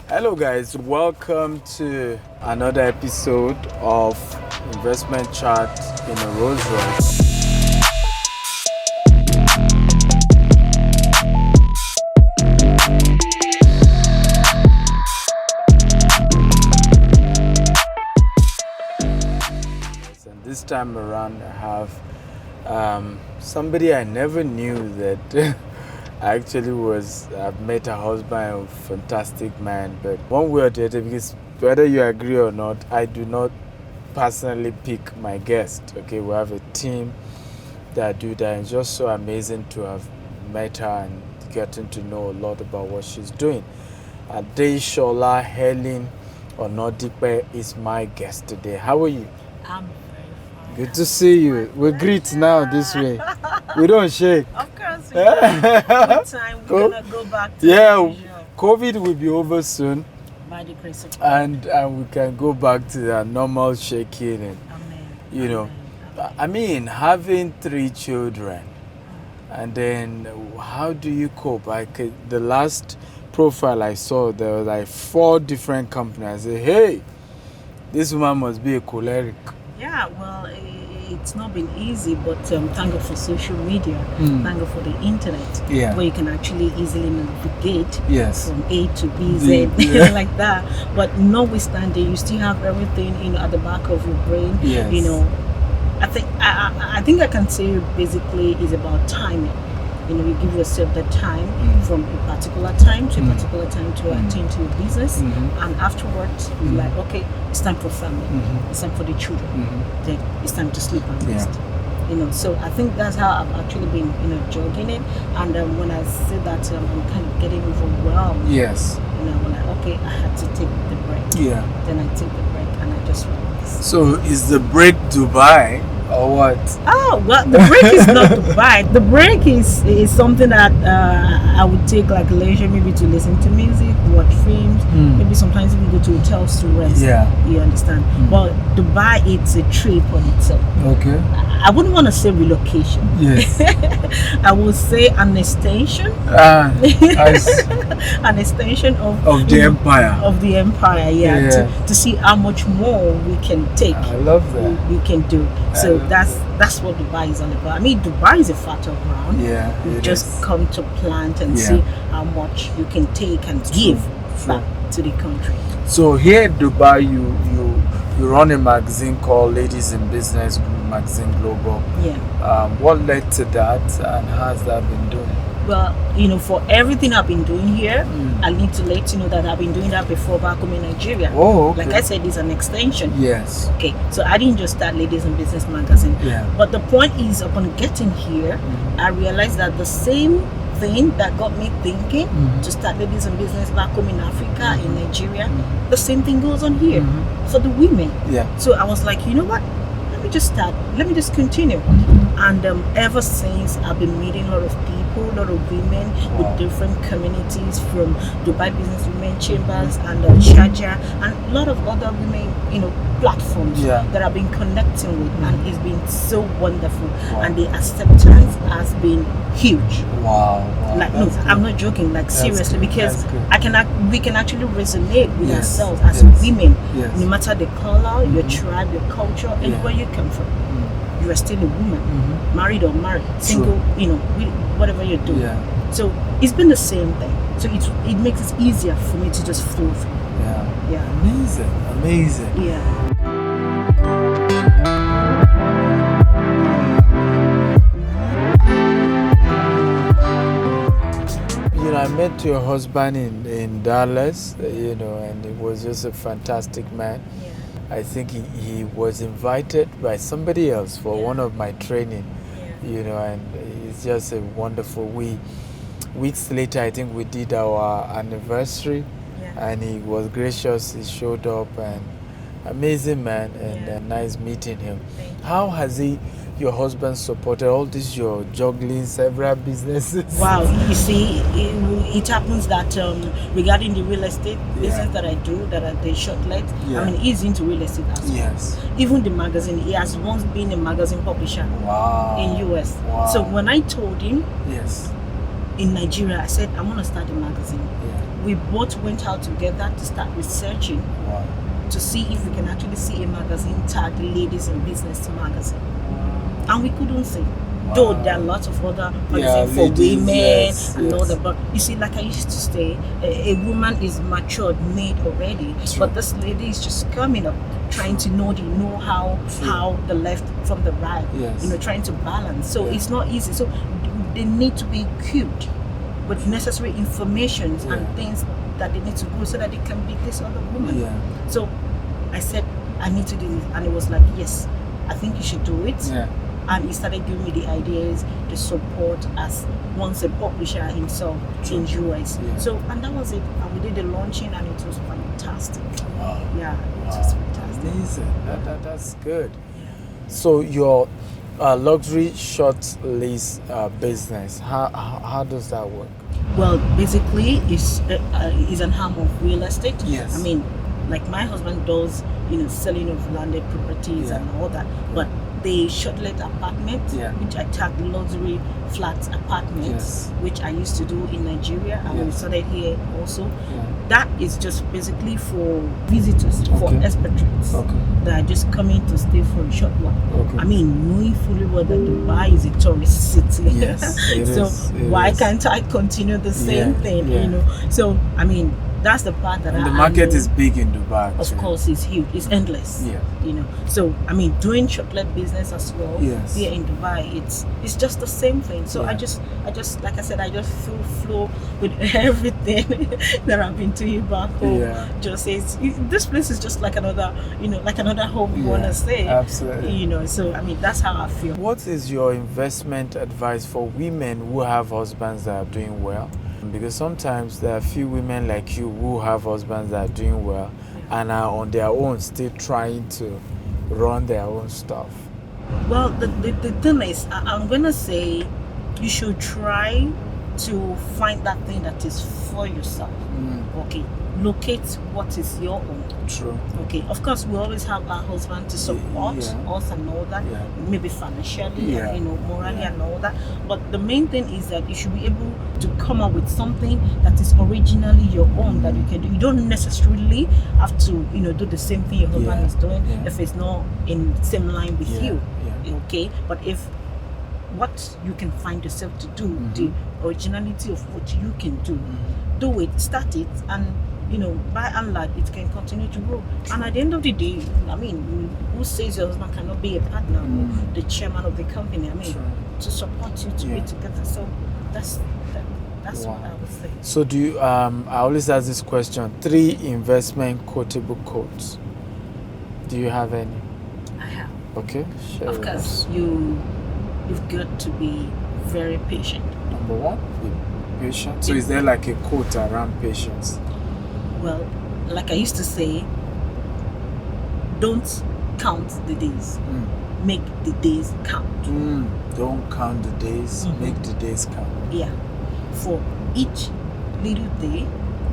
Hello, guys. Welcome to another episode of Investment Chat in a Rolls Royce. And this time around, I have somebody I never knew that. I've met her husband, a fantastic man, but one way or the other, because whether you agree or not, I do not personally pick my guest. Okay, we have a team that do that. It's just so amazing to have met her and getting to know a lot about what she's doing. Adeshola Helen Onodipe is my guest today. How are you? I'm very fine. Good to see you. We greet now this way. We don't shake. Of course, we good time. We're gonna go back to the usual. COVID will be over soon. By the grace of God. And we can go back to the normal shaking and Amen. I mean, having 3 children, and then how do you cope? The last profile I saw, there were like 4 different companies. I said, hey, this woman must be a choleric. Yeah, well, it's not been easy, but thank God for social media. Thank God for the internet, where you can actually easily navigate from A to B, Z, like that. But notwithstanding, you still have everything, at the back of your brain. Yes. I think I can say basically it's about timing. You give yourself the time from a particular time to a particular time to attend to your business, and afterwards you're like, okay, it's time for family, it's time for the children, then it's time to sleep and rest. So I think that's how I've actually been, jogging it. And when I say that I'm kind of getting overwhelmed, I'm like, okay, I had to take the break. Then I take the break and I just relax. So is the break Dubai? Or what? Oh, well, the break is not Dubai. The break is something that I would take like leisure, maybe to listen to music, watch films, maybe sometimes even go to hotels to rest. You understand? But Dubai, it's a trip on itself. Okay. I wouldn't want to say relocation. Yes. I would say an extension. An extension of the empire. Of the empire, to see how much more we can take. I love that. We can do. So that's what Dubai is all about. I mean, Dubai is a fertile ground. You just come to plant and see how much you can take and give back to the country. So here in Dubai, you run a magazine called Ladies in Business Magazine Global. What led to that, and how has that been doing? Well, for everything I've been doing here, I need to let you know that I've been doing that before back home in Nigeria. Oh, okay. Like I said, it's an extension. Yes. Okay, so I didn't just start Ladies in Business Magazine. But the point is, upon getting here, I realized that the same thing that got me thinking to start Ladies in Business back home in Africa, in Nigeria, the same thing goes on here for the women. So I was like, you know what? Let me just continue. And ever since, I've been meeting a lot of people, a lot of women with different communities, from Dubai Business Women Chambers and Sharjah, and a lot of other women, platforms that I've been connecting with, and it's been so wonderful. And the acceptance has been huge. Like, no, I'm not joking. Like, seriously, because we can actually resonate with ourselves as women, no matter the color, your tribe, your culture, and where you come from. You are still a woman, married or married, single, whatever you're doing. So it's been the same thing. So it makes it easier for me to just flow through. Amazing. I met your husband in Dallas, and he was just a fantastic man. I think he was invited by somebody else for one of my training, and it's just a wonderful. Weeks later, I think we did our anniversary, and he was gracious. He showed up, and amazing man, and nice meeting him. How has your husband supported all this? You're juggling several businesses. Wow, you see, it happens that regarding the real estate business that I do, that are the short-let, I mean, he's into real estate as well. Even the magazine, he has once been a magazine publisher in US. So when I told him in Nigeria, I said, I want to start a magazine. we both went out together to start researching to see if we can actually see a magazine tagged Ladies in Business magazine. And we couldn't see. Though there are lots of other magazines for women and all that, but you see, like I used to say, a woman is matured, made already, but this lady is just coming up, trying to know the know-how, how the left from the right, trying to balance. So it's not easy. So they need to be equipped with necessary information and things that they need to do so that they can be this other woman. So I said, I need to do this, and it was like, yes, I think you should do it. And he started giving me the ideas, the support as once a publisher himself in US. So, and that was it. And we did the launching, and it was fantastic. Wow. Yeah, it was fantastic. Amazing. That's good. So your luxury short lease business, how does that work? Well, basically, it's an arm of real estate. Yes. I mean, like my husband does, selling of landed properties and all that, but the short-let apartment, which I tagged luxury flats apartments, which I used to do in Nigeria, and we started here also. That is just basically for visitors, for expatriates that are just coming to stay for a short while. I mean, knowing fully well that Dubai is a tourist city, so why can't I continue the same thing? So I mean, that's the part that the market is big in Dubai. Of course, it's huge. It's endless. So I mean, doing chocolate business as well here in Dubai, it's just the same thing. So I just like I said, I just flow with everything that I've been doing back home. Just says this place is just like another, like another home. You wanna say, absolutely. So I mean, that's how I feel. What is your investment advice for women who have husbands that are doing well? Because sometimes there are a few women like you who have husbands that are doing well and are on their own still trying to run their own stuff. Well, the thing is, I'm going to say you should try to find that thing that is for yourself. Okay. Locate what is your own. True. Okay. Of course, we always have our husband to support us and all that. Maybe financially, morally and all that. But the main thing is that you should be able to come up with something that is originally your own that you can do. You don't necessarily have to, do the same thing your husband is doing if it's not in the same line with you. Okay. But if what you can find yourself to do, the originality of what you can do, do it, start it, and by and large, it can continue to grow. And at the end of the day, I mean, who says your husband cannot be a partner or the chairman of the company? I mean, to support you to be together. So that's what I would say. So do you? I always ask this question: 3 investment quotable quotes. Do you have any? I have. Okay. Share of course, you've got to be very patient. Number 1, be patient. So is there like a quote around patience? Well, like I used to say, don't count the days. Make the days count. Don't count the days, make the days count. Yeah. For each little day,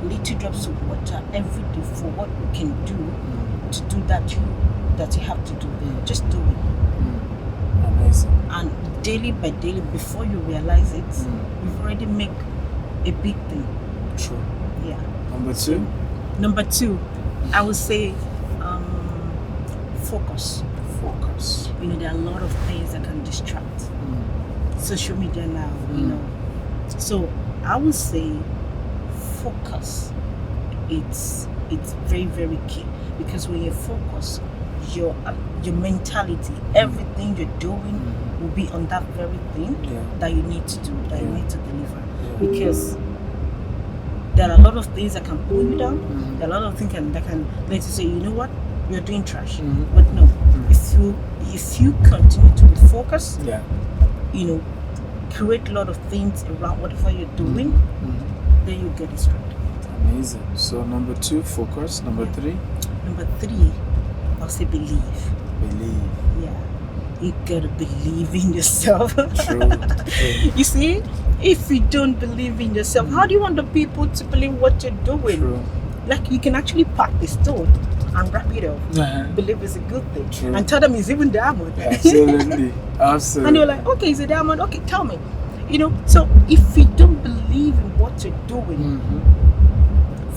little drops of water every day for what you can do to do that you have to do. Just do it. Amazing. And daily by daily, before you realize it, you've already made a big thing. True. Yeah. Number 2, I would say focus. There are a lot of things that can distract. Social media now, So I would say focus. It's very, very key, because when you focus, your mentality, everything you're doing will be on that very thing that you need to do, that you need to deliver. Because there are a lot of things that can pull you down. There are a lot of things that can let you say, you know what, you're doing trash. But no, if you continue to be focused, create a lot of things around whatever you're doing, then you get it straight. Amazing. So number 2, focus. Number 3? Number 3, I'll say believe. Yeah. You gotta believe in yourself. True. You see, if you don't believe in yourself, how do you want the people to believe what you're doing? True. Like, you can actually pack the stone and wrap it up. Believe it's a good thing. True. And tell them it's even diamond. Absolutely. And you're like, okay, it's a diamond. Okay, tell me. So if you don't believe in what you're doing,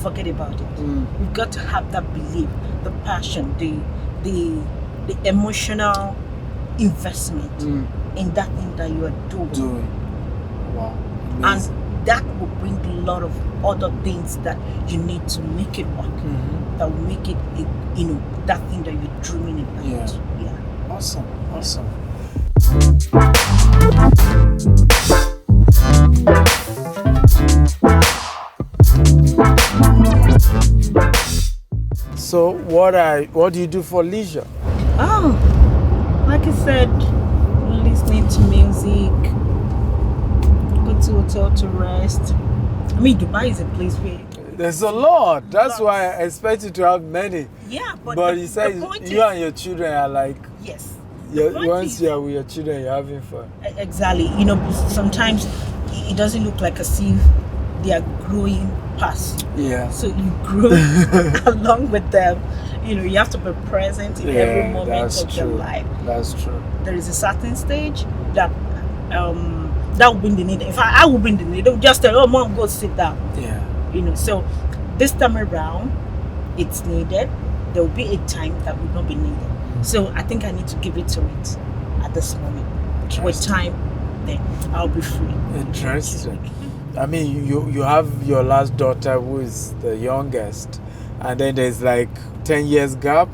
forget about it. We've got to have that belief, the passion, the emotional investment in that thing that you are doing. Wow. Amazing. And that will bring a lot of other things that you need to make it work. That will make it, that thing that you're dreaming about. Yeah. Awesome. So what do you do for leisure? Like I said, listening to music, go to hotel to rest. I mean, Dubai is a place where there's a lot. That's why I expect you to have many. Yeah, but you said you and your children are like, yes. Once you are with your children, you're having fun. Exactly. Sometimes it doesn't look like as if they are growing past. Yeah. So you grow along with them. You have to be present in every moment of their life. That's true. There is a certain stage that will bring the need. In fact, I will bring the need. Don't just tell, mom, go sit down. Yeah. So this time around, it's needed. There will be a time that will not be needed. So I think I need to give it to it at this moment. With time, then I'll be free. Interesting. I mean, you have your last daughter who is the youngest, and then there's like 10 years gap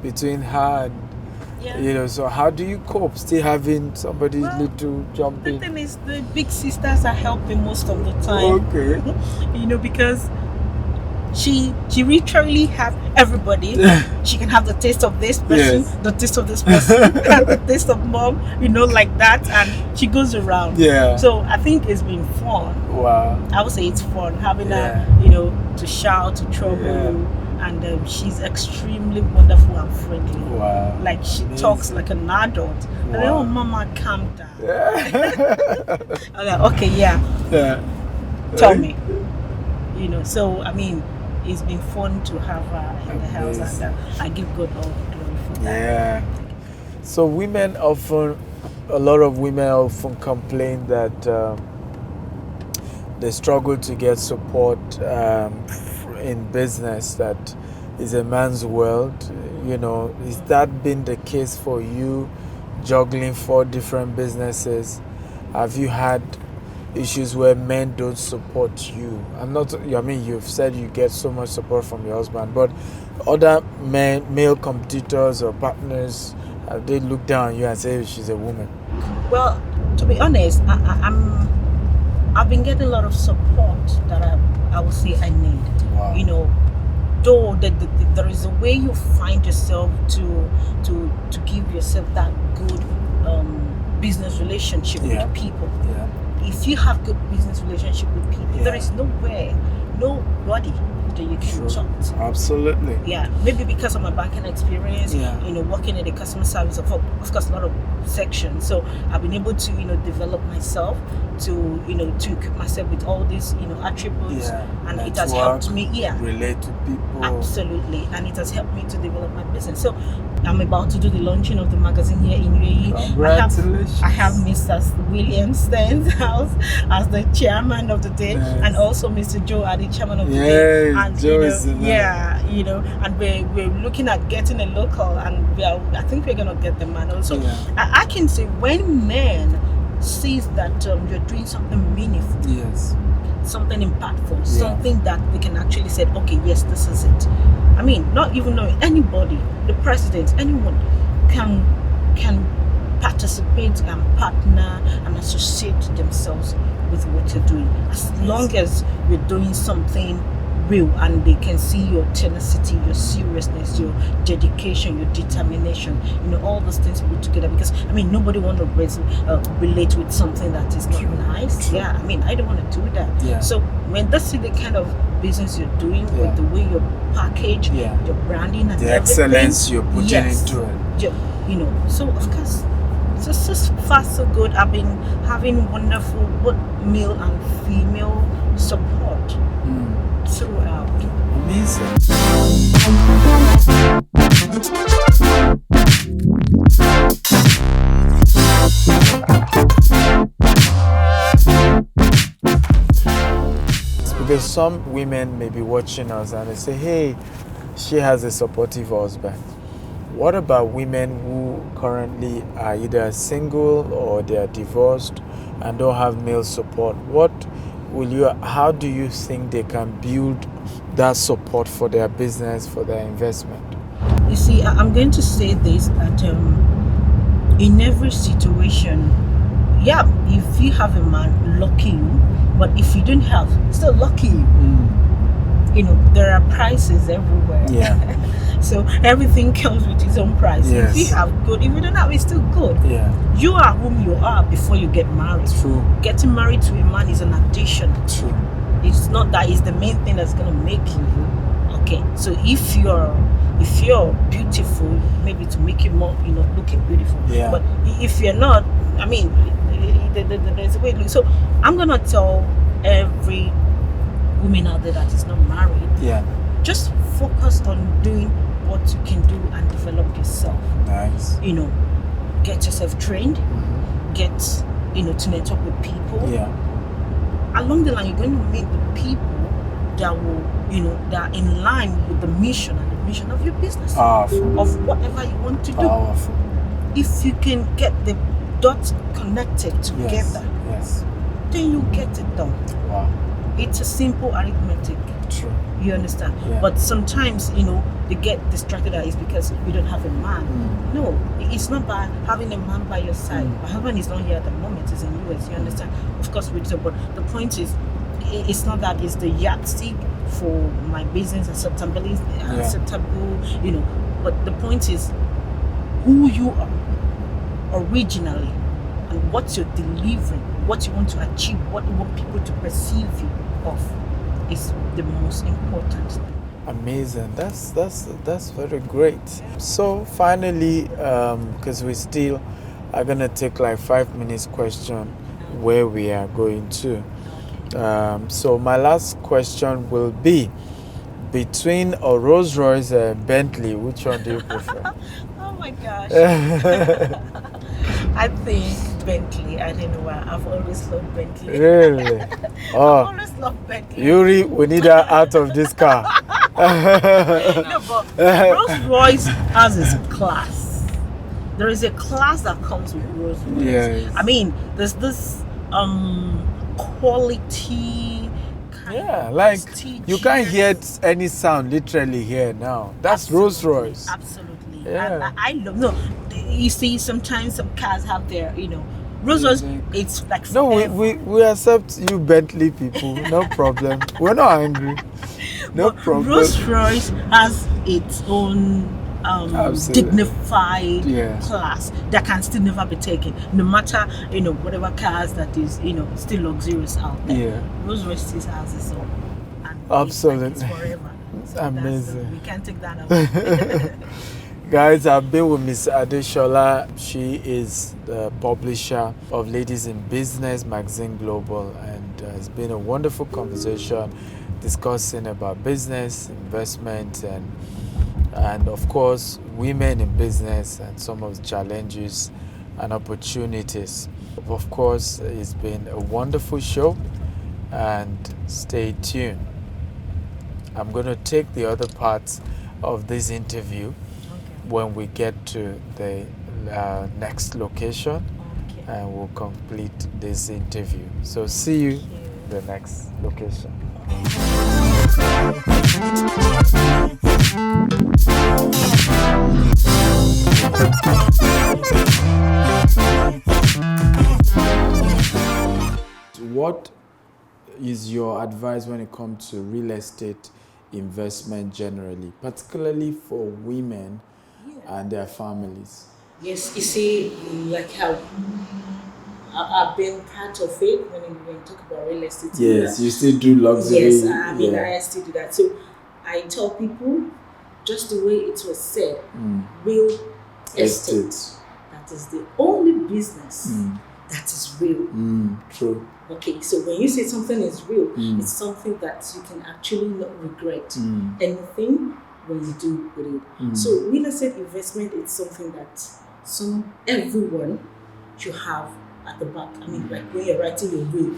between her and so how do you cope still having somebody little jump in? The thing is, the big sisters are helping most of the time. Okay. Because she literally have everybody. She can have the taste of this person, the taste of this person, and the taste of mom, like that, and she goes around. Yeah. So I think it's been fun. Wow. I would say it's fun having her, to shout, to trouble you. And she's extremely wonderful and friendly. Wow. Like she talks like an adult. Wow. And then, mama, calm down. I'm like, okay, tell me. So I mean, it's been fun to have her in the house, and I give God all the glory for that. Yeah. So a lot of women often complain that they struggle to get support in business, that is a man's world. Is that been the case for you, juggling 4 different businesses? Have you had issues where men don't support you? You've said you get so much support from your husband, but other male competitors or partners, they look down on you and say she's a woman? Well, to be honest, I've been getting a lot of support that I would say I need. Wow. Though there is a way you find yourself to give yourself that good business relationship with people. Yeah. If you have good business relationship with people, there is nobody that you can talk to. Absolutely. Yeah, maybe because of my banking experience, working in the customer service of course a lot of sections. So I've been able to develop myself to equip myself with all these attributes, and network, it has helped me relate to people. Absolutely, and it has helped me to develop my business. So I'm about to do the launching of the magazine here in UAE. Congratulations. I have Mr. William Stein's house as the chairman of the day, and also Mr. Joe as the chairman of the day. And Joe and we're looking at getting a local, and I think we're gonna get the manual. So I can say when men sees that you're doing something meaningful, something impactful, something that they can actually say, okay, yes, this is it. I mean, not even knowing anybody, the president, anyone can participate and partner and associate themselves with what you're doing, as long as you're doing something real and they can see your tenacity, your seriousness, your dedication, your determination, all those things put together. Because nobody want to relate with something that is not nice. I don't want to do that. So when they see the kind of business you're doing, with the way you package, your branding and the excellence you're putting into it, so of course it's just far so good. I've been having wonderful both male and female support throughout. Amazing. because some women may be watching us and they say, hey, she has a supportive husband. What about women who currently are either single or they are divorced and don't have male support? How do you think they can build that support for their business, for their investment? You see, I'm going to say this, that in every situation, yeah, if you have a man, lucky you, but if you don't have, still lucky you. You know, there are prices everywhere. Yeah. So everything comes with its own price. Yes. If you have good, if you don't have, it's still good. Yeah. You are whom you are before you get married. True. Getting married to a man is an addition. True. It's not that it's the main thing that's gonna make you. Okay. So if you're beautiful, maybe to make you more, looking beautiful. Yeah. But if you're not, I mean, there's a way to look. So I'm gonna tell every woman out there that is not married, Yeah. just focus on doing what you can do and develop yourself. Nice. Get yourself trained, get to network with people. Yeah. Along the line, you're going to meet the people that will, that are in line with the mission and the mission of your business, Powerful. of whatever you want to do. Powerful. If you can get the dots connected together, Yes. then you get it done. Wow. It's a simple arithmetic. True. You understand? Yeah. But sometimes, they get distracted that it's because you don't have a man. No, it's not by having a man by your side. My husband is not here at the moment, he's in US, you understand? Of course we do, but the point is, it's not that it's the yardstick for my business acceptable, but the point is who you are originally and what you're delivering, what you want to achieve, what you want people to perceive you of is the most important thing. Amazing. That's very great. So finally, because we still are gonna take like 5 minutes question where we are going to. So my last question will be, between a Rolls Royce and Bentley, which one do you prefer? Oh my gosh. I think Bentley. I don't know why. I've always loved Bentley. Really? Oh, I've always loved Bentley. Yuri, we need her out of this car. No, but Rolls Royce has its class. There is a class that comes with Rolls Royce. Yes. I mean, there's this quality. Yeah, like you can't hear any sound literally here now. That's Rolls Royce. Absolutely. Yeah. I love. No, you see, sometimes some cars have their, Rolls Royce. It's like no, we accept you Bentley people. No problem. We're not angry. No problem. Rolls Royce has its own dignified class that can still never be taken, no matter whatever cars that is still luxurious out there. Yeah. Rolls Royce still has its own. And absolutely. It's forever. So amazing. We can't take that away. Guys, I've been with Miss Adeshola. She is the publisher of Ladies in Business Magazine Global, and it's been a wonderful conversation discussing about business, investment, and of course, women in business and some of the challenges and opportunities. Of course, it's been a wonderful show, and stay tuned. I'm going to take the other parts of this interview when we get to the next location, and we'll complete this interview. So see you the next location. What is your advice when it comes to real estate investment generally, particularly for women and their families? Yes, you see, like how I've been part of it when you talk about real estate. Yes, you still do luxury. Yes, I still do that. So I tell people, just the way it was said, real estate. That is the only business that is real. True. Okay, so when you say something is real, it's something that you can actually not regret anything when you do with it. So real estate investment is something that everyone should have at the back. I mean, like when you're writing your will.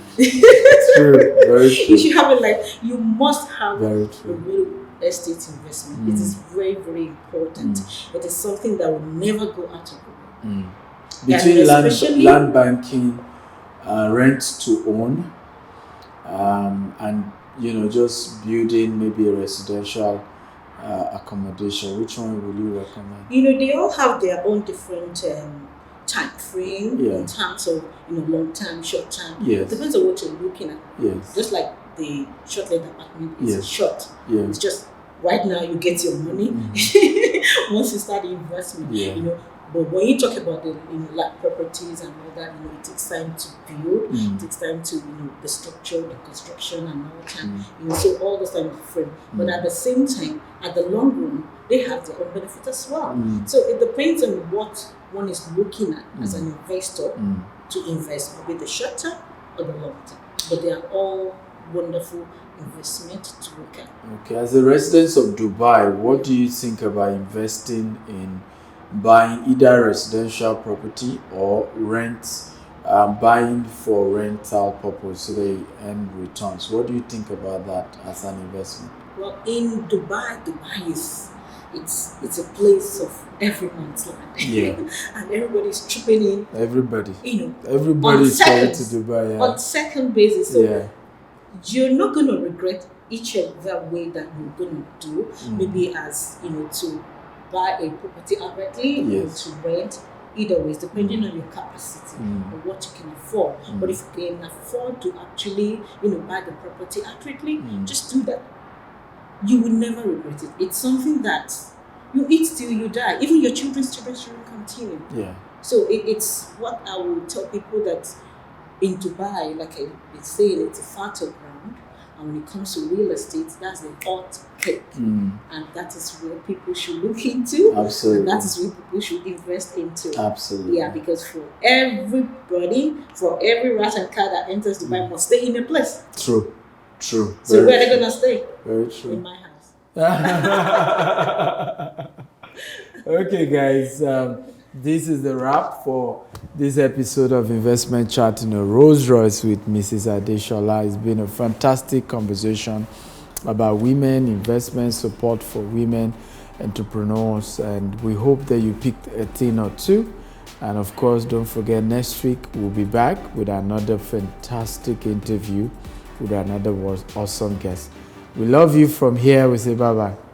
True, very true. You should have it like, you must have Very a true. real estate investment. It is very, very important. It is something that will never go out of the way. Between especially- land banking, rent to own, and just building maybe a residential accommodation, which one will you recommend? They all have their own different time frame in terms of long term, short term. Yes. Depends on what you're looking at. Yes. Just like the short let apartment is short. Yes. It's just right now you get your money once you start the investment. Yeah. But when you talk about the like properties and all that, it takes time to build. It takes time to the structure, the construction, and all that. So all those time is different. But at the same time, at the long run, they have their own benefit as well. So it depends on what one is looking at as an investor to invest, maybe the short term or the long term. But they are all wonderful investment to look at. Okay, as a resident of Dubai, what do you think about investing in buying either residential property or buying for rental purpose so they earn returns? What do you think about that as an investment? Well, in Dubai is it's a place of every man's land. Yeah. And everybody's chipping in. Everybody. Everybody's going to Dubai. Yeah. On second basis. So you're not going to regret each other way that you're going to do. Maybe as to buy a property outrightly or to rent. Either ways, depending on your capacity or what you can afford. But if you can afford to actually buy the property outrightly, just do that. You will never regret it. It's something that you eat till you die. Even your children's children continue. Yeah. So it's what I will tell people, that in Dubai, like I've been saying, it's a fertile ground. And when it comes to real estate, that's the hot cake. And that is where people should look into. Absolutely. And that is where people should invest into. Absolutely. Yeah, because for every rat and cat that enters Dubai must stay in a place. True. So where are they going to stay? Very true. In my house. Okay, guys. This is the wrap for this episode of Investment Chat in a Rolls Royce with Mrs. Adeshola. It's been a fantastic conversation about women, investment support for women entrepreneurs, and we hope that you picked a thing or two. And of course, don't forget, next week we'll be back with another fantastic interview with another awesome guest. We love you from here. We say bye-bye.